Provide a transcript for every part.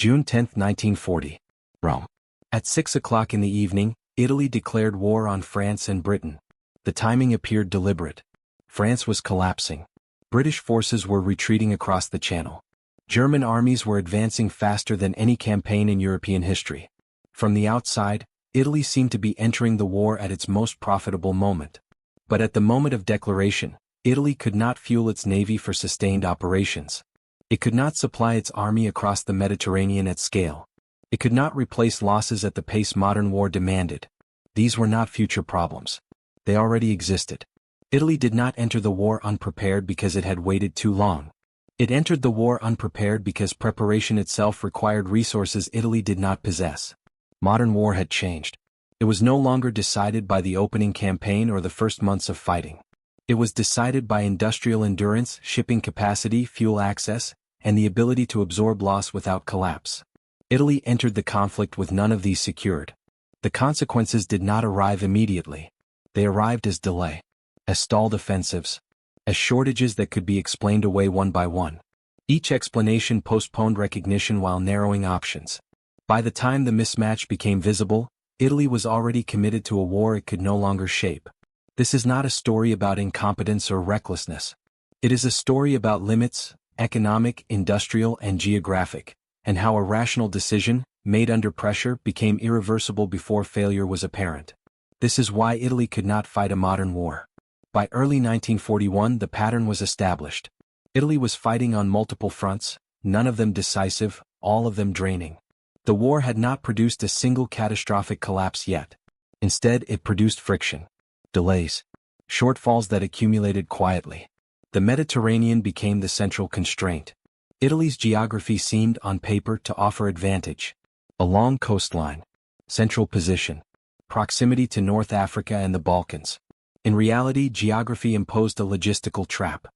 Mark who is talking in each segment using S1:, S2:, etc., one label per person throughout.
S1: June 10, 1940. Rome. At 6 o'clock in the evening, Italy declared war on France and Britain. The timing appeared deliberate. France was collapsing. British forces were retreating across the Channel. German armies were advancing faster than any campaign in European history. From the outside, Italy seemed to be entering the war at its most profitable moment. But at the moment of declaration, Italy could not fuel its navy for sustained operations. It could not supply its army across the Mediterranean at scale. It could not replace losses at the pace modern war demanded. These were not future problems. They already existed. Italy did not enter the war unprepared because it had waited too long. It entered the war unprepared because preparation itself required resources Italy did not possess. Modern war had changed. It was no longer decided by the opening campaign or the first months of fighting. It was decided by industrial endurance, shipping capacity, fuel access, and the ability to absorb loss without collapse. Italy entered the conflict with none of these secured. The consequences did not arrive immediately. They arrived as delay, as stalled offensives, as shortages that could be explained away one by one. Each explanation postponed recognition while narrowing options. By the time the mismatch became visible, Italy was already committed to a war it could no longer shape. This is not a story about incompetence or recklessness. It is a story about limits, economic, industrial, and geographic, and how a rational decision, made under pressure, became irreversible before failure was apparent. This is why Italy could not fight a modern war. By early 1941 the pattern was established. Italy was fighting on multiple fronts, none of them decisive, all of them draining. The war had not produced a single catastrophic collapse yet. Instead it produced friction, delays, shortfalls that accumulated quietly. The Mediterranean became the central constraint. Italy's geography seemed on paper to offer advantage. A long coastline, central position, proximity to North Africa and the Balkans. In reality, geography imposed a logistical trap.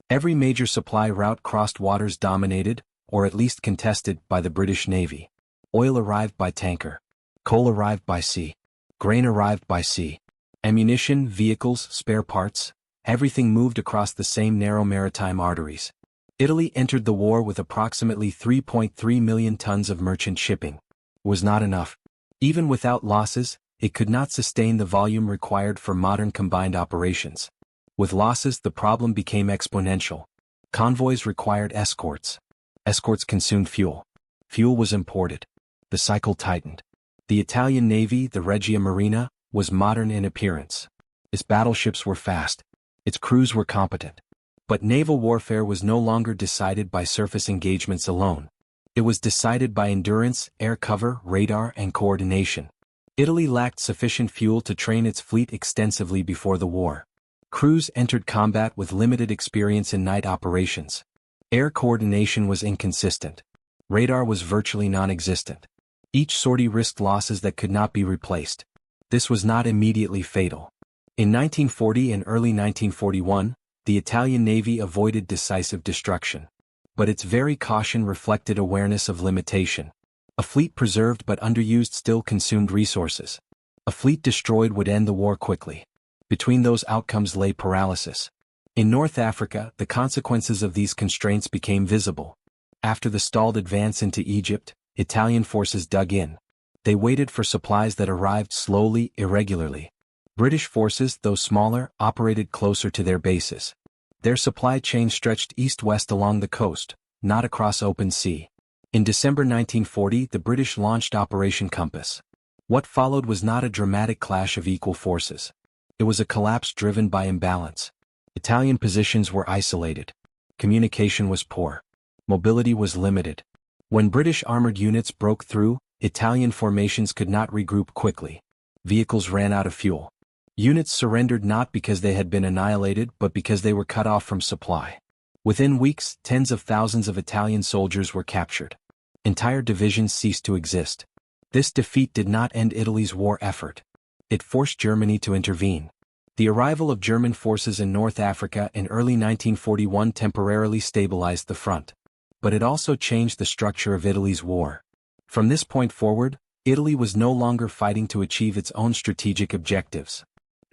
S1: Every major supply route crossed waters dominated, or at least contested, by the British Navy. Oil arrived by tanker. Coal arrived by sea. Grain arrived by sea. Ammunition, vehicles, spare parts, everything moved across the same narrow maritime arteries. Italy entered the war with approximately 3.3 million tons of merchant shipping. It was not enough. Even without losses, it could not sustain the volume required for modern combined operations. With losses, the problem became exponential. Convoys required escorts. Escorts consumed fuel. Fuel was imported. The cycle tightened. The Italian Navy, the Regia Marina, was modern in appearance. Its battleships were fast. Its crews were competent. But naval warfare was no longer decided by surface engagements alone. It was decided by endurance, air cover, radar, and coordination. Italy lacked sufficient fuel to train its fleet extensively before the war. Crews entered combat with limited experience in night operations. Air coordination was inconsistent. Radar was virtually non-existent. Each sortie risked losses that could not be replaced. This was not immediately fatal. In 1940 and early 1941, the Italian Navy avoided decisive destruction. But its very caution reflected awareness of limitation. A fleet preserved but underused still consumed resources. A fleet destroyed would end the war quickly. Between those outcomes lay paralysis. In North Africa, the consequences of these constraints became visible. After the stalled advance into Egypt, Italian forces dug in. They waited for supplies that arrived slowly, irregularly. British forces, though smaller, operated closer to their bases. Their supply chain stretched east-west along the coast, not across open sea. In December 1940, the British launched Operation Compass. What followed was not a dramatic clash of equal forces. It was a collapse driven by imbalance. Italian positions were isolated. Communication was poor. Mobility was limited. When British armored units broke through, Italian formations could not regroup quickly. Vehicles ran out of fuel. Units surrendered not because they had been annihilated but because they were cut off from supply. Within weeks, tens of thousands of Italian soldiers were captured. Entire divisions ceased to exist. This defeat did not end Italy's war effort. It forced Germany to intervene. The arrival of German forces in North Africa in early 1941 temporarily stabilized the front. But it also changed the structure of Italy's war. From this point forward, Italy was no longer fighting to achieve its own strategic objectives.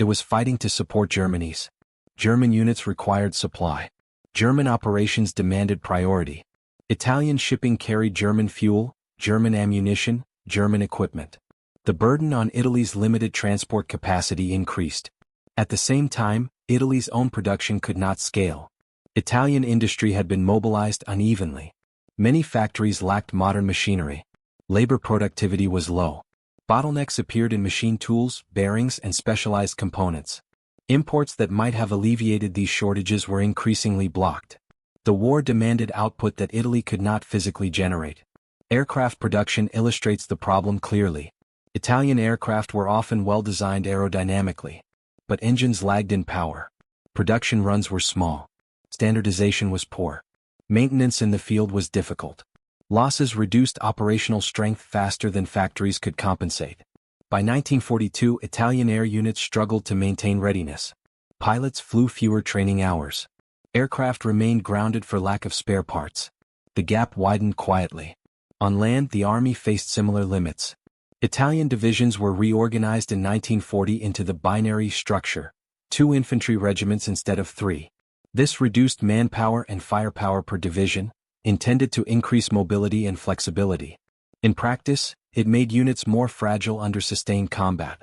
S1: It was fighting to support Germany's. German units required supply. German operations demanded priority. Italian shipping carried German fuel, German ammunition, German equipment. The burden on Italy's limited transport capacity increased. At the same time, Italy's own production could not scale. Italian industry had been mobilized unevenly. Many factories lacked modern machinery. Labor productivity was low. Bottlenecks appeared in machine tools, bearings, and specialized components. Imports that might have alleviated these shortages were increasingly blocked. The war demanded output that Italy could not physically generate. Aircraft production illustrates the problem clearly. Italian aircraft were often well-designed aerodynamically, but engines lagged in power. Production runs were small. Standardization was poor. Maintenance in the field was difficult. Losses reduced operational strength faster than factories could compensate. By 1942, Italian air units struggled to maintain readiness. Pilots flew fewer training hours. Aircraft remained grounded for lack of spare parts. The gap widened quietly. On land, the army faced similar limits. Italian divisions were reorganized in 1940 into the binary structure, 2 infantry regiments instead of 3. This reduced manpower and firepower per division, intended to increase mobility and flexibility. In practice, it made units more fragile under sustained combat.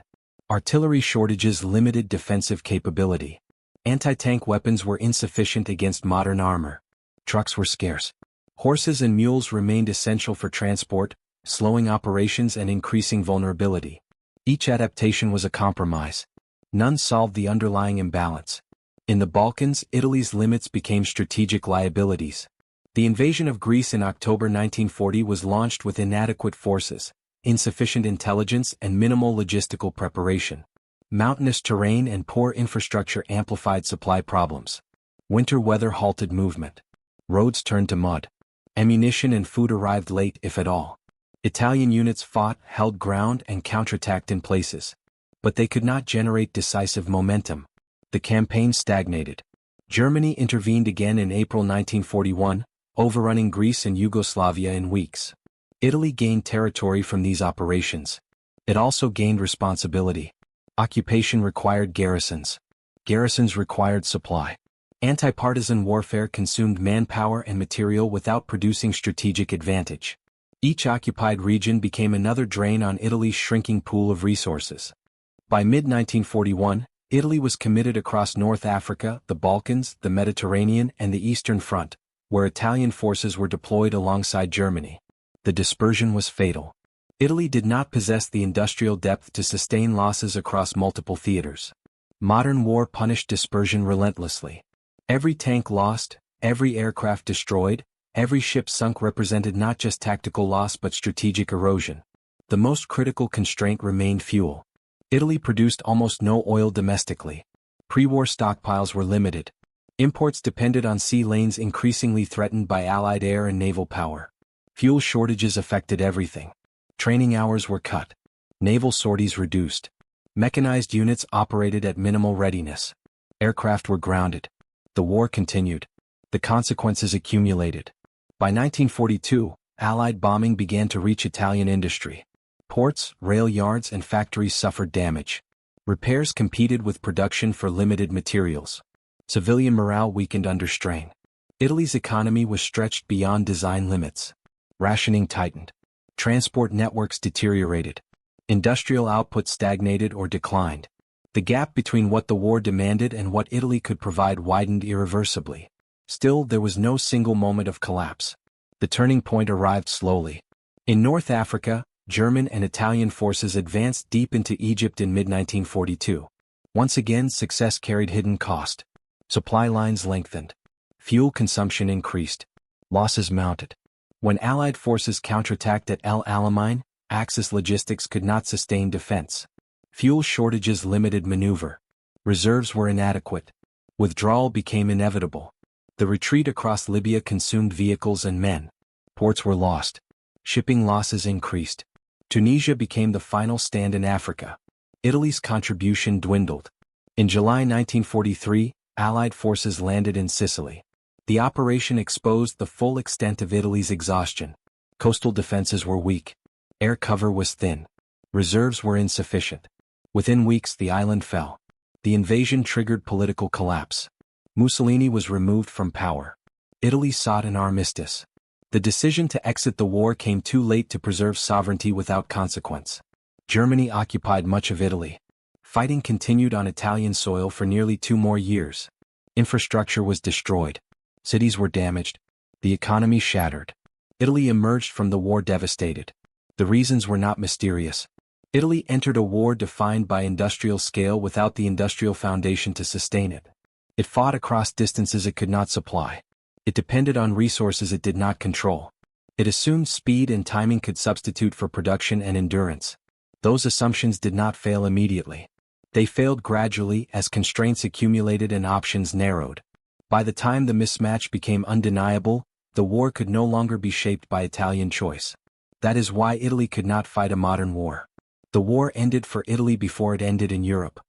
S1: Artillery shortages limited defensive capability. Anti-tank weapons were insufficient against modern armor. Trucks were scarce. Horses and mules remained essential for transport, slowing operations and increasing vulnerability. Each adaptation was a compromise. None solved the underlying imbalance. In the Balkans, Italy's limits became strategic liabilities. The invasion of Greece in October 1940 was launched with inadequate forces, insufficient intelligence, and minimal logistical preparation. Mountainous terrain and poor infrastructure amplified supply problems. Winter weather halted movement. Roads turned to mud. Ammunition and food arrived late, if at all. Italian units fought, held ground, and counterattacked in places. But they could not generate decisive momentum. The campaign stagnated. Germany intervened again in April 1941, overrunning Greece and Yugoslavia in weeks. Italy gained territory from these operations. It also gained responsibility. Occupation required garrisons. Garrisons required supply. Anti-partisan warfare consumed manpower and material without producing strategic advantage. Each occupied region became another drain on Italy's shrinking pool of resources. By mid-1941, Italy was committed across North Africa, the Balkans, the Mediterranean, and the Eastern Front, where Italian forces were deployed alongside Germany. The dispersion was fatal. Italy did not possess the industrial depth to sustain losses across multiple theaters. Modern war punished dispersion relentlessly. Every tank lost, every aircraft destroyed, every ship sunk represented not just tactical loss but strategic erosion. The most critical constraint remained fuel. Italy produced almost no oil domestically. Pre-war stockpiles were limited. Imports depended on sea lanes increasingly threatened by Allied air and naval power. Fuel shortages affected everything. Training hours were cut. Naval sorties reduced. Mechanized units operated at minimal readiness. Aircraft were grounded. The war continued. The consequences accumulated. By 1942, Allied bombing began to reach Italian industry. Ports, rail yards, and factories suffered damage. Repairs competed with production for limited materials. Civilian morale weakened under strain. Italy's economy was stretched beyond design limits. Rationing tightened. Transport networks deteriorated. Industrial output stagnated or declined. The gap between what the war demanded and what Italy could provide widened irreversibly. Still, there was no single moment of collapse. The turning point arrived slowly. In North Africa, German and Italian forces advanced deep into Egypt in mid-1942. Once again, success carried hidden cost. Supply lines lengthened. Fuel consumption increased. Losses mounted. When Allied forces counterattacked at El Alamein, Axis logistics could not sustain defense. Fuel shortages limited maneuver. Reserves were inadequate. Withdrawal became inevitable. The retreat across Libya consumed vehicles and men. Ports were lost. Shipping losses increased. Tunisia became the final stand in Africa. Italy's contribution dwindled. In July 1943, Allied forces landed in Sicily. The operation exposed the full extent of Italy's exhaustion. Coastal defenses were weak. Air cover was thin. Reserves were insufficient. Within weeks, the island fell. The invasion triggered political collapse. Mussolini was removed from power. Italy sought an armistice. The decision to exit the war came too late to preserve sovereignty without consequence. Germany occupied much of Italy. Fighting continued on Italian soil for nearly 2 more years. Infrastructure was destroyed. Cities were damaged. The economy shattered. Italy emerged from the war devastated. The reasons were not mysterious. Italy entered a war defined by industrial scale without the industrial foundation to sustain it. It fought across distances it could not supply. It depended on resources it did not control. It assumed speed and timing could substitute for production and endurance. Those assumptions did not fail immediately. They failed gradually as constraints accumulated and options narrowed. By the time the mismatch became undeniable, the war could no longer be shaped by Italian choice. That is why Italy could not fight a modern war. The war ended for Italy before it ended in Europe.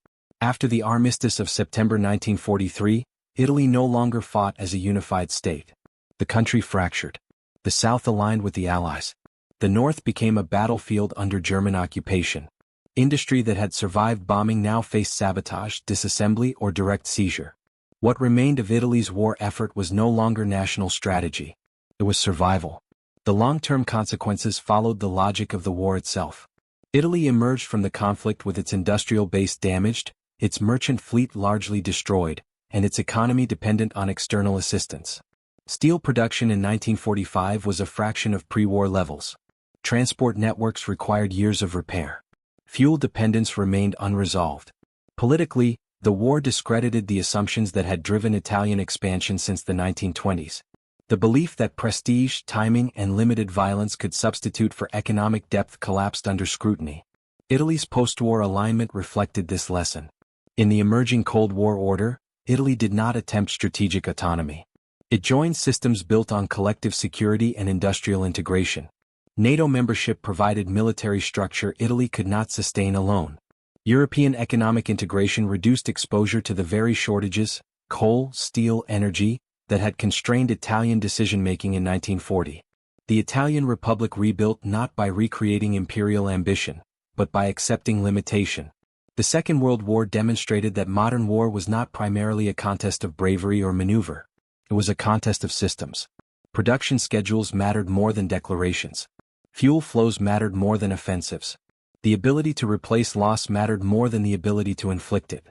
S1: After the Armistice of September 1943, Italy no longer fought as a unified state. The country fractured. The South aligned with the Allies. The North became a battlefield under German occupation. Industry that had survived bombing now faced sabotage, disassembly, or direct seizure. What remained of Italy's war effort was no longer national strategy. It was survival. The long-term consequences followed the logic of the war itself. Italy emerged from the conflict with its industrial base damaged, its merchant fleet largely destroyed, and its economy dependent on external assistance. Steel production in 1945 was a fraction of pre-war levels. Transport networks required years of repair. Fuel dependence remained unresolved. Politically, the war discredited the assumptions that had driven Italian expansion since the 1920s. The belief that prestige, timing, and limited violence could substitute for economic depth collapsed under scrutiny. Italy's post-war alignment reflected this lesson. In the emerging Cold War order, Italy did not attempt strategic autonomy. It joined systems built on collective security and industrial integration. NATO membership provided military structure Italy could not sustain alone. European economic integration reduced exposure to the very shortages, coal, steel, energy, that had constrained Italian decision-making in 1940. The Italian Republic rebuilt not by recreating imperial ambition, but by accepting limitation. The Second World War demonstrated that modern war was not primarily a contest of bravery or maneuver. It was a contest of systems. Production schedules mattered more than declarations. Fuel flows mattered more than offensives. The ability to replace loss mattered more than the ability to inflict it.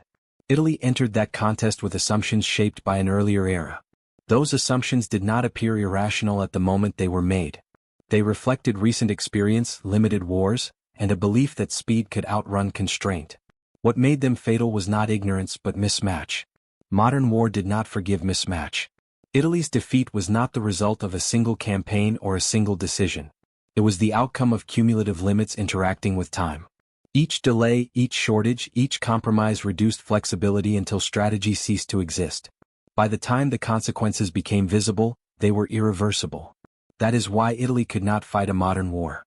S1: Italy entered that contest with assumptions shaped by an earlier era. Those assumptions did not appear irrational at the moment they were made. They reflected recent experience, limited wars, and a belief that speed could outrun constraint. What made them fatal was not ignorance but mismatch. Modern war did not forgive mismatch. Italy's defeat was not the result of a single campaign or a single decision. It was the outcome of cumulative limits interacting with time. Each delay, each shortage, each compromise reduced flexibility until strategy ceased to exist. By the time the consequences became visible, they were irreversible. That is why Italy could not fight a modern war.